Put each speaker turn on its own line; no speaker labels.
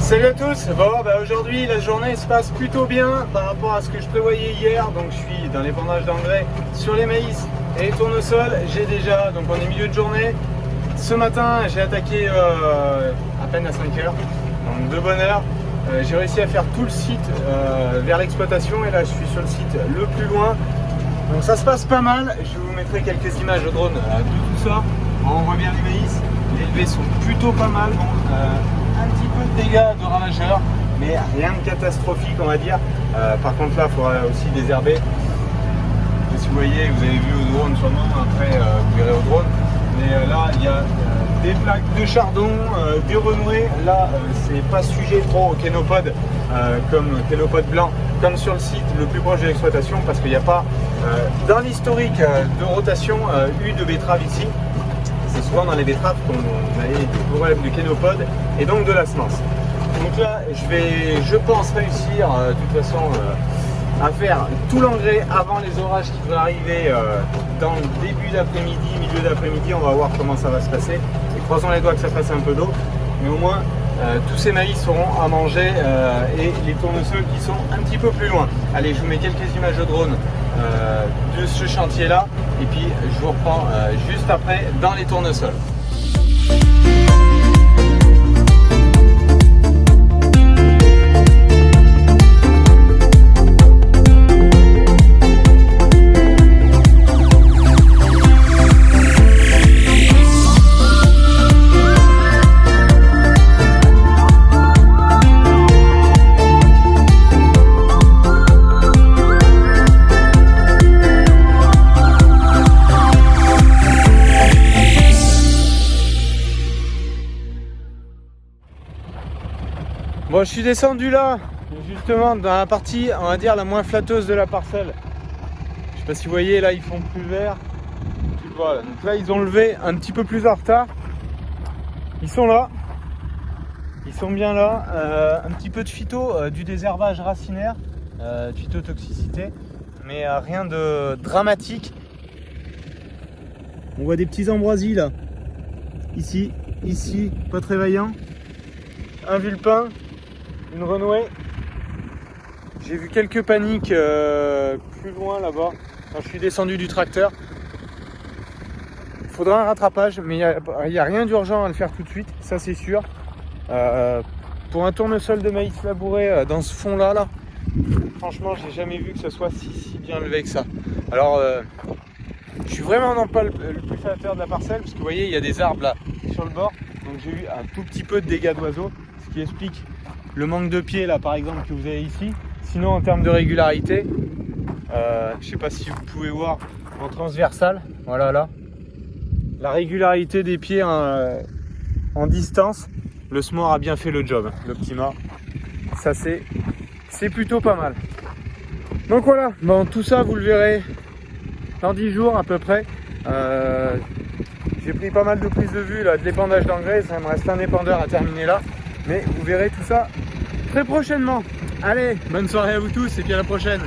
Salut à tous. Aujourd'hui la journée se passe plutôt bien par rapport à ce que je prévoyais hier. Donc je suis dans l'épandage d'engrais sur les maïs et les tournesols. J'ai déjà, donc on est milieu de journée. Ce matin j'ai attaqué à peine à 5 heures, donc de bonne heure. J'ai réussi à faire tout le site vers l'exploitation et là je suis sur le site le plus loin. Donc ça se passe pas mal. Je vous mettrai quelques images au drone de tout ça. On voit bien les maïs. Les levées sont plutôt pas mal. Bon, un petit peu de dégâts de ravageurs, mais rien de catastrophique on va dire. Par contre là il faudra aussi désherber. Si vous voyez, vous avez vu au drone sûrement, après vous verrez au drone. Mais là il y a des plaques de chardon, des renoués. Là c'est pas sujet trop au kénopode comme kénopode blanc, comme sur le site le plus proche de l'exploitation, parce qu'il n'y a pas dans l'historique de rotation eu de betterave ici. C'est souvent dans les betteraves qu'on a des problèmes de kénopode et donc de la semence. Donc là, je pense réussir de toute façon à faire tout l'engrais avant les orages qui vont arriver dans le début d'après-midi, milieu d'après-midi. On va voir comment ça va se passer. Et croisons les doigts que ça fasse un peu d'eau, mais au moins tous ces maïs seront à manger et les tournesols qui sont un petit peu plus loin. Allez, je vous mets quelques images de drone de ce chantier là et puis je vous reprends juste après dans les tournesols. Bon, je suis descendu là, justement dans la partie, on va dire, la moins flatteuse de la parcelle. Je sais pas si vous voyez, là ils font plus vert. Voilà, donc là ils ont levé un petit peu plus en retard. Ils sont là, ils sont bien là. Un petit peu de phyto, du désherbage racinaire, phytotoxicité, mais rien de dramatique. On voit des petits ambroisis là, ici, pas très vaillant. Un vulpin. Une renouée. J'ai vu quelques paniques plus loin là-bas quand je suis descendu du tracteur. Il faudra un rattrapage, mais il n'y a rien d'urgent à le faire tout de suite, ça c'est sûr. Pour un tournesol de maïs labouré dans ce fond là, franchement j'ai jamais vu que ce soit si bien levé que ça. Alors je suis vraiment non pas le plus flatteur de la parcelle, parce que vous voyez il y a des arbres là sur le bord, donc j'ai eu un tout petit peu de dégâts d'oiseaux, ce qui explique le manque de pied là par exemple que vous avez ici. Sinon en termes de régularité, je sais pas si vous pouvez voir en transversal, voilà là, la régularité des pieds en distance, le Smore a bien fait le job, l'Optima, ça c'est plutôt pas mal. Donc voilà, bon, tout ça vous le verrez dans 10 jours à peu près. J'ai pris pas mal de prises de vue là, de l'épandage d'engrais, ça me reste un épandeur à terminer là. Mais vous verrez tout ça très prochainement. Allez, bonne soirée à vous tous et puis à la prochaine.